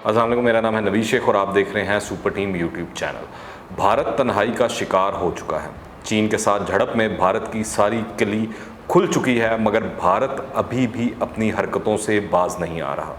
अस्सलाम वालेकुम, मेरा नाम है नबी शेख और आप देख रहे हैं super team YouTube channel. Bharat तन्हाई का शिकार हो चुका है। चीन के साथ झड़प में भारत की सारी किली खुल चुकी है, मगर भारत अभी भी अपनी हरकतों से बाज नहीं आ रहा।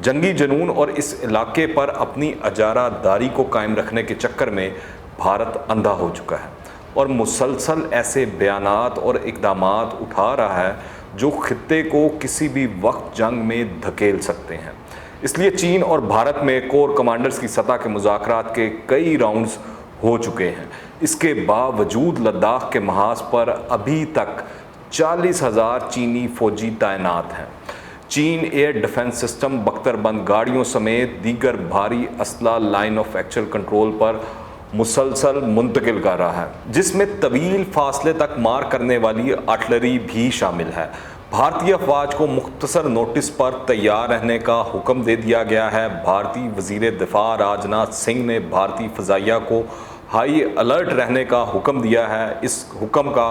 जंगी जुनून और इस इलाके पर अपनी अजारादारी को कायम रखने के चक्कर में भारत अंधा हो चुका है और मुसलसल ऐसे बयानात और इक़दामात उठा रहा है जो खित्ते को किसी भी वक्त जंग में धकेल सकते हैं। इसलिए चीन और भारत में कोर कमांडर्स की सतह के मुज़ाकरात के कई राउंड्स हो चुके हैं। इसके बावजूद लद्दाख के महाज पर अभी तक 40,000 चीनी फौजी तैनात हैं। चीन एयर डिफेंस सिस्टम बख्तरबंद गाड़ियों समेत दीगर भारी असला लाइन ऑफ एक्चुअल कंट्रोल पर मुसलसल मुंतकिल कर रहा है, जिसमें तवील फासले तक मार करने वाली आर्टिलरी भी शामिल है। भारतीय अफवाज को मुख्तसर नोटिस पर तैयार रहने का हुक्म दे दिया गया है। भारतीय वज़ीर दिफा राजनाथ सिंह ने भारतीय फ़ज़ाइया को हाई अलर्ट रहने का हुक्म दिया है। इस हुक्म का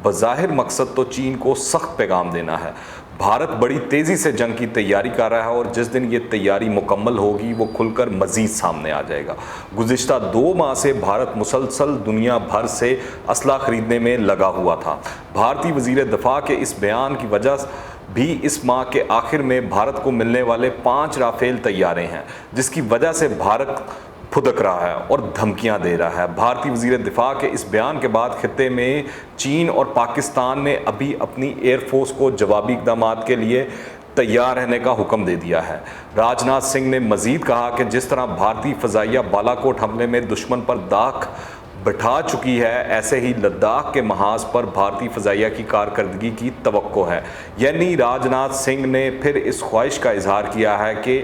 बज़ाहिर मकसद तो चीन को सख्त पैगाम देना है। भारत बड़ी तेज़ी से जंग की तैयारी कर रहा है और जिस दिन ये तैयारी मुकम्मल होगी वो खुलकर मज़ीद सामने आ जाएगा। गुज़िश्ता 2 माह से भारत मुसलसल दुनिया भर से असला ख़रीदने में लगा हुआ था। भारतीय वज़ीर दिफा के इस बयान की वजह भी इस माह के आखिर में भारत को मिलने वाले 5 राफेल तैयारे हैं, जिसकी वजह से भारत फुदक रहा है और धमकियां दे रहा है। भारतीय वज़ीर दिफा के इस बयान के बाद खित्ते में चीन और पाकिस्तान ने अभी अपनी एयरफोर्स को जवाबी इक़दामात के लिए तैयार रहने का हुक्म दे दिया है। राजनाथ सिंह ने मज़ीद कहा कि जिस तरह भारतीय फ़ज़ाइया बालाकोट हमले में दुश्मन पर दाग बैठा चुकी है, ऐसे ही लद्दाख के महाज पर भारतीय फ़ज़ाइया की कारकर्दगी की तवक्को है। यानी राजनाथ सिंह ने फिर इस ख्वाहिश का इजहार किया है कि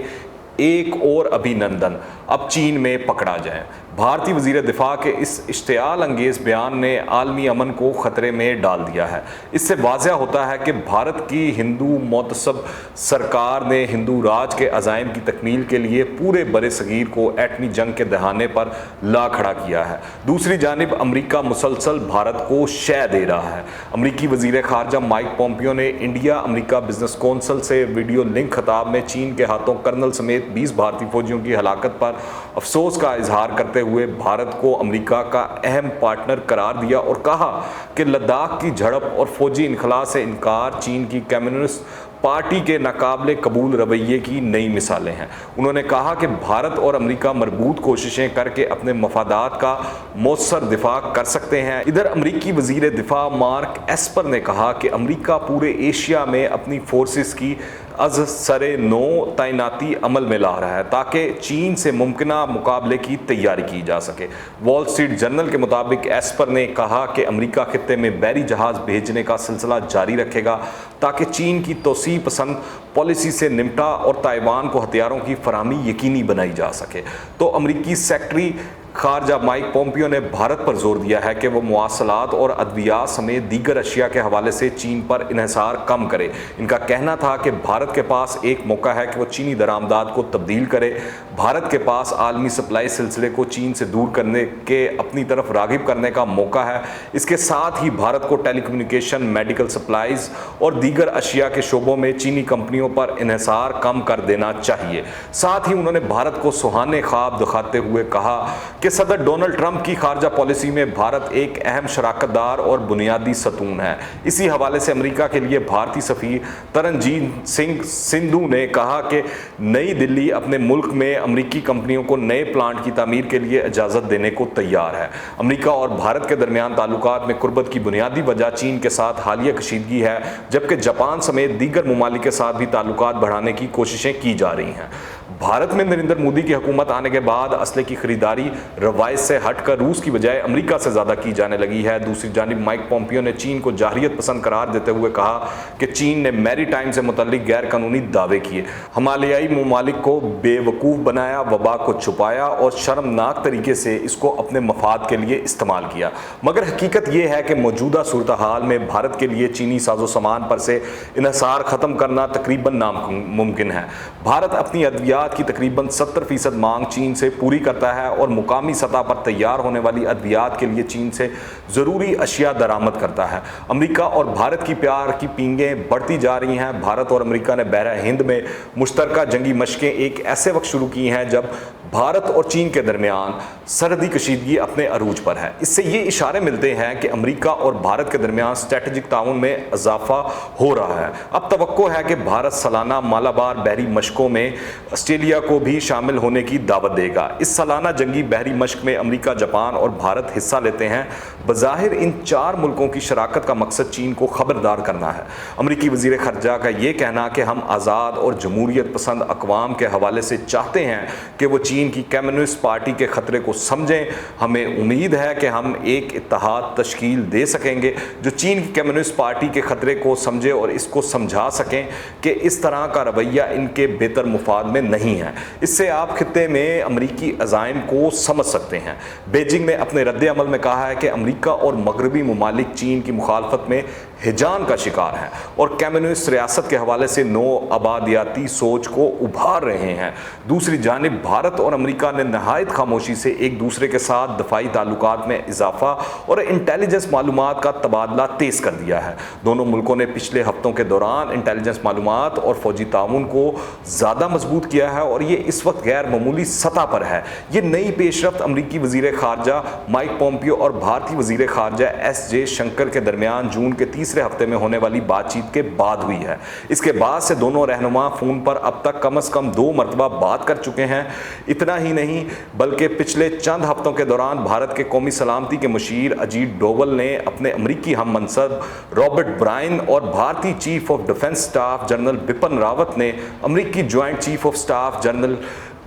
एक और अभिनंदन अब चीन में पकड़ा जाए। भारतीय वज़ीर दिफा के इस इश्तियाल अंगेज़ बयान ने आलमी अमन को ख़तरे में डाल दिया है। इससे वाज़ह होता है कि भारत की हिंदू मोतसब सरकार ने हिंदू राज के अज़ाइम की तकमील के लिए पूरे बरे सगीर को एटमी जंग के दहाने पर ला खड़ा किया है। दूसरी जानिब अमरीका मुसलसल भारत को शय दे रहा है। अमरीकी वज़ीर ख़ारजा माइक पोम्पियो ने इंडिया अमरीका बिजनेस कौंसिल से वीडियो लिंक खिताब में चीन के हाथों कर्नल समेत 20 भारतीय फौजियों की हलाकत पर अफसोस का इजहार करते हुए भारत को अमेरिका का अहम पार्टनर करार दिया और कहा कि लद्दाख की झड़प और फौजी इनखला से इनकार चीन की कम्युनिस्ट पार्टी के नाकाबिले कबूल रवैये की नई मिसालें हैं। उन्होंने कहा कि भारत और अमेरिका मरबूत कोशिशें करके अपने मफादात का मौसर दिफा कर सकते हैं। इधर अमरीकी वज़ीर दिफा मार्क एस्पर ने कहा कि अमेरिका पूरे एशिया में अपनी फोर्सेस की अज सरे नो तैनाती अमल में ला रहा है ताकि चीन से मुमकिना मुकाबले की तैयारी की जा सके। वॉल स्ट्रीट जर्नल के मुताबिक एस्पर ने कहा कि अमेरिका खित्ते में बहरी जहाज़ भेजने का सिलसिला जारी रखेगा ताकि चीन की तोसी पसंद पॉलिसी से निपटा और ताइवान को हथियारों की फराहमी यकीनी बनाई जा सके। तो अमरीकी सेक्रेटरी ख़ारजा माइक पोम्पियो ने भारत पर जोर दिया है कि वो मवासलात और अद्वियात समेत दीगर अशिया के हवाले से चीन पर इन्हिसार कम करे। इनका कहना था कि भारत के पास एक मौका है कि वो चीनी दरामदाद को तब्दील करे। भारत के पास आलमी सप्लाई सिलसिले को चीन से दूर करने के अपनी तरफ राग़िब करने का मौका है। इसके साथ ही भारत को टेलीकम्युनिकेशन, मेडिकल सप्लाईज़ और दीगर अशिया के शोबों में चीनी कंपनियों पर इन्हिसार कम कर देना चाहिए। साथ ही उन्होंने भारत को सुहाने ख्वाब दिखाते हुए कहा कि सदर डोनाल्ड ट्रंप की खारजा पॉलिसी में भारत एक अहम शराकतदार और बुनियादी सतून है। इसी हवाले से अमेरिका के लिए भारतीय सफ़ीर तरनजीत सिंह सिंधु ने कहा कि नई दिल्ली अपने मुल्क में अमेरिकी कंपनियों को नए प्लांट की तामीर के लिए इजाज़त देने को तैयार है। अमेरिका और भारत के दरमियान ताल्लुकात में कुर्बत की बुनियादी वजह चीन के साथ हालिया कशीदगी है, जबकि जापान समेत दीगर ममालिक के साथ भी ताल्लुकात बढ़ाने की कोशिशें की जा रही हैं। भारत में नरेंद्र मोदी की हुकूमत आने के बाद असले की खरीदारी रवायत से हटकर रूस की बजाय अमेरिका से ज़्यादा की जाने लगी है। दूसरी जानिब माइक पोम्पियो ने चीन को जाहिरियत पसंद करार देते हुए कहा कि चीन ने मैरी टाइम से मुतल्लिक गैर कानूनी दावे किए, हिमालयाई ममालिक को बेवकूफ़ बनाया, वबा को छुपाया और शर्मनाक तरीके से इसको अपने मफाद के लिए इस्तेमाल किया। मगर हकीकत यह है कि मौजूदा सूरत हाल में भारत के लिए चीनी साजो सामान पर से इन्हिसार ख़त्म करना तकरीबन नामुमकिन है। भारत अपनी अद्वियात की तकरीबन 70% मांग चीन से पूरी करता है और मुकामी अवामी सतह पर तैयार होने वाली अद्वियात के लिए चीन से ज़रूरी अशिया दरामद करता है। अमेरिका और भारत की प्यार की पींगें बढ़ती जा रही हैं। भारत और अमेरिका ने बहरा हिंद में मुश्तरका जंगी मशकें एक ऐसे वक्त शुरू की हैं जब भारत और चीन के दरमियान सरहदी कशीदगी अपने अरूज पर है। इससे ये इशारे मिलते हैं कि अमेरिका और भारत के दरमियान स्ट्रेटेजिक ताउन में इजाफा हो रहा है। अब तवक्को है कि भारत सालाना मालाबार बहरी मशकों में ऑस्ट्रेलिया को भी शामिल होने की दावत देगा। इस सालाना जंगी बहरी मशक में अमेरिका, जापान और भारत हिस्सा लेते हैं। बज़ाहिर इन 4 मुल्कों की शराकत का मकसद चीन को खबरदार करना है। अमेरिकी वज़ीर ख़ारजा का ये कहना कि हम आज़ाद और जमहूरियत पसंद अक़वाम के हवाले से चाहते हैं कि वो चीन की कम्युनिस्ट पार्टी के ख़तरे को समझें। हमें उम्मीद है कि हम एक इत्तेहाद तश्कील दे सकेंगे जो चीन की कम्युनिस्ट पार्टी के ख़तरे को समझे और इसको समझा सकें कि इस तरह का रवैया इनके बेहतर मुफाद में नहीं है। इससे आप खित्ते में अमरीकी अज़ाइम को समझ सकते हैं। बीजिंग ने अपने रद्द अमल में कहा है कि अमरीका और मगरबी ममालिक चीन की मुखालफत में हिजान का शिकार हैं और कम्युनिस्ट रियासत के हवाले से नो आबादियाती सोच को उभार रहे हैं। दूसरी जानिब भारत और अमेरिका ने नहायत खामोशी से एक दूसरे के साथ दफाई ताल्लुकात में इजाफा और इंटेलिजेंस मालूमात का तबादला तेज़ कर दिया है। दोनों मुल्कों ने पिछले हफ्तों के दौरान इंटेलिजेंस मालूमात और फौजी ताउन को ज़्यादा मजबूत किया है और ये इस वक्त गैर मामूली सतह पर है। ये नई पेशरफ्त अमरीकी वज़ीर ख़ारजा माइक पोम्पियो और भारतीय वज़ीर ख़ारजा एस जयशंकर के दरमियान जून के तीसरे हफ्ते में होने वाली बातचीत के बाद हुई है। इसके बाद से दोनों रहनुमा फ़ोन पर अब तक कम से कम 2 मरतबा बात कर चुके हैं। इतना ही नहीं बल्कि पिछले चंद हफ्तों के दौरान भारत के कौमी सलामती के मुशीर अजीत डोवल ने अपने अमरीकी हम मनसब रॉबर्ट ब्रायन और भारतीय chief of defence staff general Bipin Rawat ने अमरीकी joint chief of staff general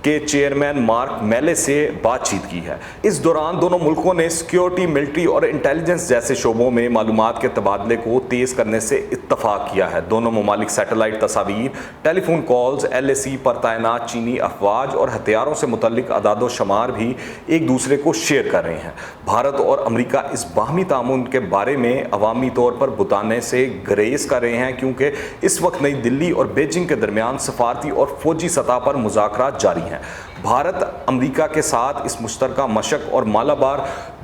के चेयरमैन मार्क मेले से बातचीत की है। इस दौरान दोनों मुल्कों ने सिक्योरिटी, मिलिट्री और इंटेलिजेंस जैसे शोबों में मालूमात के तबादले को तेज़ करने से इत्तफाक किया है। दोनों ममालिक सैटेलाइट तस्वीर, टेलीफोन कॉल्स, LAC पर तैनात चीनी अफवाज और हथियारों से मुतल्लिक अदाद शुमार भी एक दूसरे को शेयर कर रहे हैं। भारत और अमेरिका इस बाहमी तामुन के बारे में अवामी तौर पर बुताने से ग्रेस कर रहे हैं क्योंकि इस वक्त नई दिल्ली और बीजिंग के दरमियान सफारती और फौजी सतह पर मुज़ाकरात जारी हैं। भारत अमेरिका के साथ इस मुश्तरका मशक और मालाबार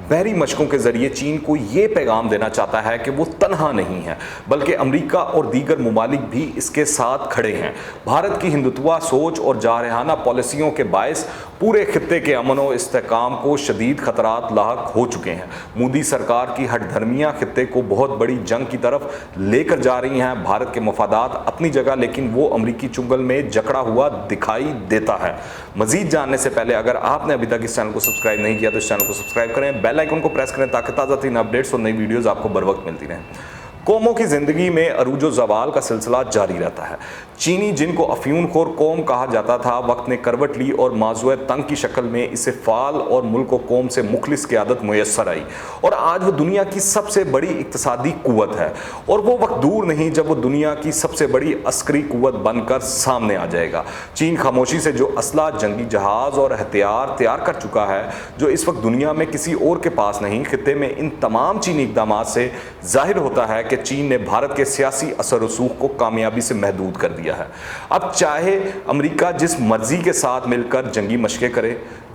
बहरी मशकों के ज़रिए चीन को ये पैगाम देना चाहता है कि वो तन्हा नहीं है बल्कि अमेरिका और दीगर ममालिक भी इसके साथ खड़े हैं। भारत की हिंदुत्वा सोच और जारहाना पॉलिसियों के बायस पूरे खित्ते के अमन और इस्तेहकाम को शदीद खतरात लाहक हो चुके हैं। मोदी सरकार की हठधर्मियाँ खित्ते को बहुत बड़ी जंग की तरफ लेकर जा रही हैं। भारत के मफादात अपनी जगह लेकिन वो अमरीकी चुंगल में जकड़ा हुआ दिखाई देता है। मजीद जानने से पहले अगर आपने अभी तक इस चैनल को सब्सक्राइब नहीं किया तो इस चैनल को सब्सक्राइब करें, बेल आइकन को प्रेस करें ताकि ताज़ा तरीन अपडेट्स और नई वीडियोस आपको बर वक्त मिलती रहें। कौमों की ज़िंदगी में अरूज ज़वाल का सिलसिला जारी रहता है। चीनी जिनको अफ्यून खोर कौम कहा जाता था वक्त ने करवट ली और माजुए तंग की शक्ल में इसे फ़ाल और मुल्क व कौम से मुखलिस क़यादत मुयस्सर आई और आज वो दुनिया की सबसे बड़ी इक़्तिसादी क़ुव्वत है और वो वक्त दूर नहीं जब वो दुनिया की सबसे बड़ी अस्करी क़ुव्वत बनकर सामने आ जाएगा। चीन खामोशी से जो असला, जंगी जहाज़ और हथियार तैयार कर चुका है जो इस वक्त दुनिया में किसी और के पास नहीं, खित्ते में इन तमाम चीनी इक़दामात से ज़ाहिर होता है कि चीन ने भारत के सियासी असर रसूख को कामयाबी से महदूद कर दिया है। अब चाहे अमेरिका जिस मर्जी के साथ मिलकर जंगी मशक़ें करे,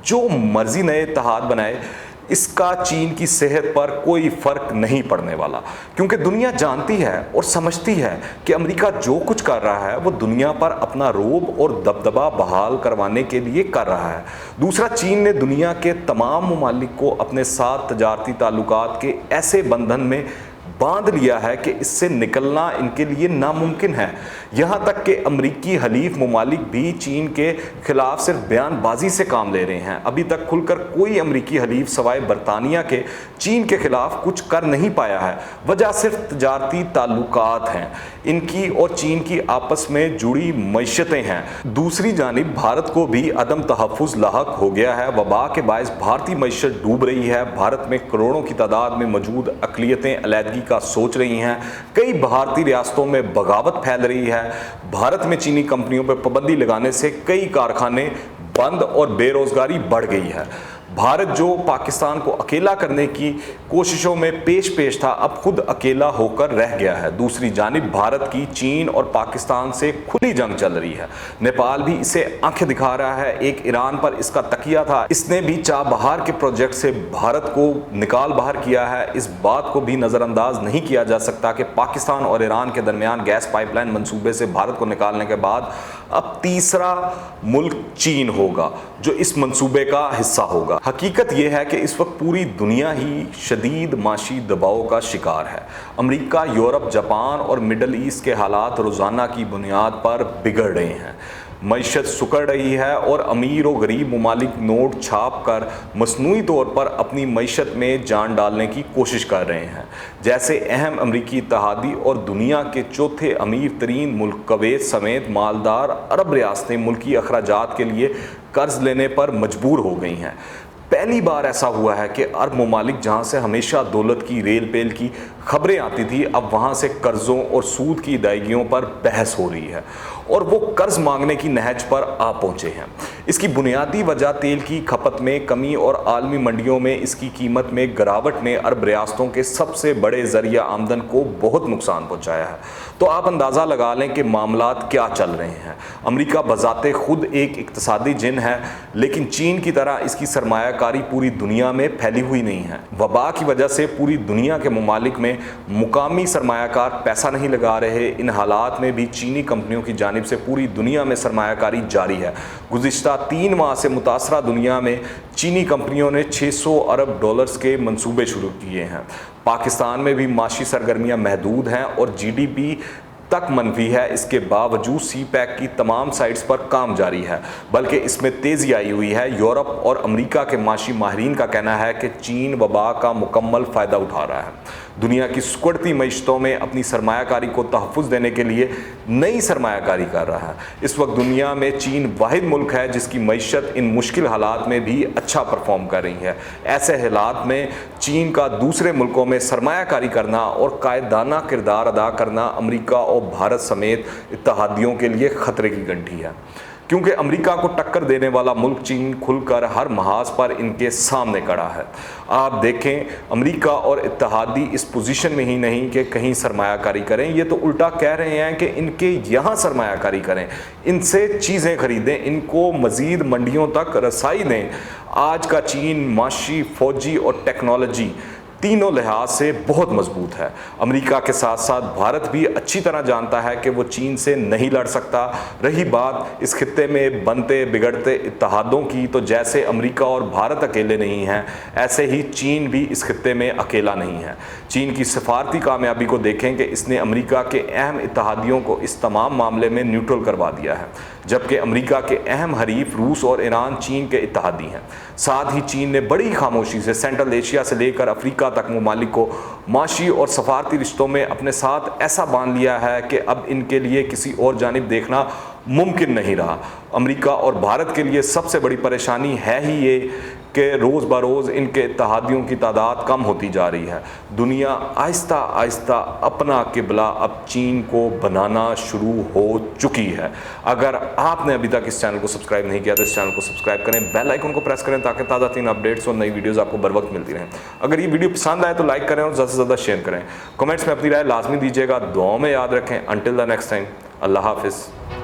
जो मर्जी नए इत्तेहाद बनाए, इसका चीन की सेहत पर कोई फ़र्क नहीं पड़ने वाला क्योंकि दुनिया जानती है और समझती है कि अमेरिका जो कुछ कर रहा है वो दुनिया पर अपना रोब और दबदबा बहाल करवाने के लिए कर रहा है। दूसरा, चीन ने दुनिया के तमाम ममालिक को अपने साथ तजारती ताल्लुकात के ऐसे बंधन में बांध लिया है कि इससे निकलना इनके लिए नामुमकिन है। यहाँ तक कि अमरीकी हलीफ ममालिक भी चीन के खिलाफ सिर्फ बयानबाजी से काम ले रहे हैं। अभी तक खुलकर कोई अमरीकी हलीफ सवाए बरतानिया के चीन के खिलाफ कुछ कर नहीं पाया है। वजह सिर्फ तजारती ताल्लुकात हैं, इनकी और चीन की आपस में जुड़ी मैशतें हैं। दूसरी जानिब भारत को भी अदम तहफ़्फ़ुज़ लाहक हो गया है। वबा के बायस भारतीय मैशत डूब रही है। भारत में करोड़ों की तादाद में मौजूद अक़लियतें अलहदगी का सोच रही हैं। कई भारतीय रियासतों में बगावत फैल रही है। भारत में चीनी कंपनियों पर पाबंदी लगाने से कई कारखाने बंद और बेरोजगारी बढ़ गई है। भारत जो पाकिस्तान को अकेला करने की कोशिशों में पेश था, अब खुद अकेला होकर रह गया है। दूसरी जानिब भारत की चीन और पाकिस्तान से खुली जंग चल रही है। नेपाल भी इसे आंखें दिखा रहा है। एक ईरान पर इसका तकिया था, इसने भी चाबहार के प्रोजेक्ट से भारत को निकाल बाहर किया है। इस बात को भी नज़रअंदाज नहीं किया जा सकता कि पाकिस्तान और ईरान के दरमियान गैस पाइपलाइन मंसूबे से भारत को निकालने के बाद अब तीसरा मुल्क चीन होगा जो इस मंसूबे का हिस्सा होगा। हकीकत यह है कि इस वक्त पूरी दुनिया ही शदीद माशी दबाव का शिकार है। अमेरिका, यूरोप, जापान और मिडल ईस्ट के हालात रोज़ाना की बुनियाद पर बिगड़ रहे हैं। मईशत सुकड़ रही है और अमीर और गरीब ममालिक नोट छाप कर मसनूई तौर पर अपनी मईशत में जान डालने की कोशिश कर रहे हैं। जैसे अहम अमरीकी इत्तेहादी और दुनिया के चौथे अमीर तरीन मुल्क कुवैत समेत मालदार अरब रियासतें मुल्की अखराजात के लिए कर्ज लेने पर मजबूर हो गई हैं। पहली बार ऐसा हुआ है कि अरब ममालिक जहाँ से हमेशा दौलत की रेल पेल की खबरें आती थी, अब वहाँ से कर्ज़ों और सूद की अदायगियों पर बहस हो रही है और वो कर्ज मांगने की नहज पर आ पहुँचे हैं। इसकी बुनियादी वजह तेल की खपत में कमी और आलमी मंडियों में इसकी कीमत में गिरावट ने अरब रियासतों के सबसे बड़े ज़रिया आमदन को बहुत नुकसान पहुँचाया है। तो आप अंदाज़ा लगा लें कि मामलात क्या चल रहे हैं। अमेरिका बज़ाते खुद एक इक्तिसादी जिन है, लेकिन चीन की तरह इसकी सरमायाकारी पूरी दुनिया में फैली हुई नहीं है। वबा की वजह से पूरी दुनिया के ममालिक में मुकामी सरमायाकार पैसा नहीं लगा रहे। इन हालात में भी चीनी कंपनियों की जानिब से पूरी दुनिया में सरमायाकारी जारी है। गुज़िश्ता 3 माह से मुतासरा दुनिया में चीनी कंपनियों ने 600 अरब डॉलर्स के मंसूबे शुरू किए हैं। पाकिस्तान में भी माशी सरगर्मियाँ महदूद हैं और GDP तक मनफी है। इसके बावजूद CPEC की तमाम साइट्स पर काम जारी है, बल्कि इसमें तेज़ी आई हुई है। यूरोप और अमेरिका के माशी माहिरीन का कहना है कि चीन वबा का मुकम्मल फ़ायदा उठा रहा है। दुनिया की सिकुड़ती मईशतों में अपनी सरमायाकारी को तहफ़्फ़ुज़ देने के लिए नई सरमायाकारी कर रहा है। इस वक्त दुनिया में चीन वाहिद मुल्क है जिसकी मईशत इन मुश्किल हालात में भी अच्छा परफॉर्म कर रही है। ऐसे हालात में चीन का दूसरे मुल्कों में सरमायाकारी करना और कायदाना किरदार अदा करना अमेरिका और भारत समेत इत्तेहादियों के लिए ख़तरे की घंटी है, क्योंकि अमेरिका को टक्कर देने वाला मुल्क चीन खुलकर हर महाज पर इनके सामने खड़ा है। आप देखें, अमेरिका और इत्तेहादी इस पोजीशन में ही नहीं कि कहीं सरमायाकारी करें, ये तो उल्टा कह रहे हैं कि इनके यहाँ सरमायाकारी करें, इनसे चीज़ें खरीदें, इनको मज़ीद मंडियों तक रसाई दें। आज का चीन माशी, फौजी और टेक्नोलॉजी तीनों लिहाज से बहुत मजबूत है। अमेरिका के साथ साथ भारत भी अच्छी तरह जानता है कि वो चीन से नहीं लड़ सकता। रही बात इस खित्ते में बनते बिगड़ते इत्तेहादों की, तो जैसे अमेरिका और भारत अकेले नहीं हैं, ऐसे ही चीन भी इस खित्ते में अकेला नहीं है। चीन की सफारती कामयाबी को देखें कि इसने अमेरिका के अहम इत्तेहादियों को इस तमाम मामले में न्यूट्रल करवा दिया है, जबकि अमेरिका के अहम हरीफ रूस और ईरान चीन के इत्तेहादी हैं। साथ ही चीन ने बड़ी खामोशी से सेंट्रल एशिया से लेकर अफ्रीका तक ममालिक को माशी और सफारती रिश्तों में अपने साथ ऐसा बांध लिया है कि अब इनके लिए किसी और जानिब देखना मुमकिन नहीं रहा। अमेरिका और भारत के लिए सबसे बड़ी परेशानी है ही ये कि रोज़ बरोज़ इनके इत्तेहादियों की तादाद कम होती जा रही है। दुनिया आहिस्ता आहिस्ता अपना किबला अब चीन को बनाना शुरू हो चुकी है। अगर आपने अभी तक इस चैनल को सब्सक्राइब नहीं किया तो इस चैनल को सब्सक्राइब करें, बेल आइकन को प्रेस करें ताकि ताज़ा तीन अपडेट्स और नई वीडियोज़ आपको बर वक्त मिलती रहें। अगर ये वीडियो पसंद आए तो लाइक करें और ज़्यादा से ज़्यादा शेयर करें। कमेंट्स में अपनी राय लाजमी दीजिएगा। दुआओं में याद रखें। अंटिल द नेक्स्ट टाइम, अल्लाह हाफिज़।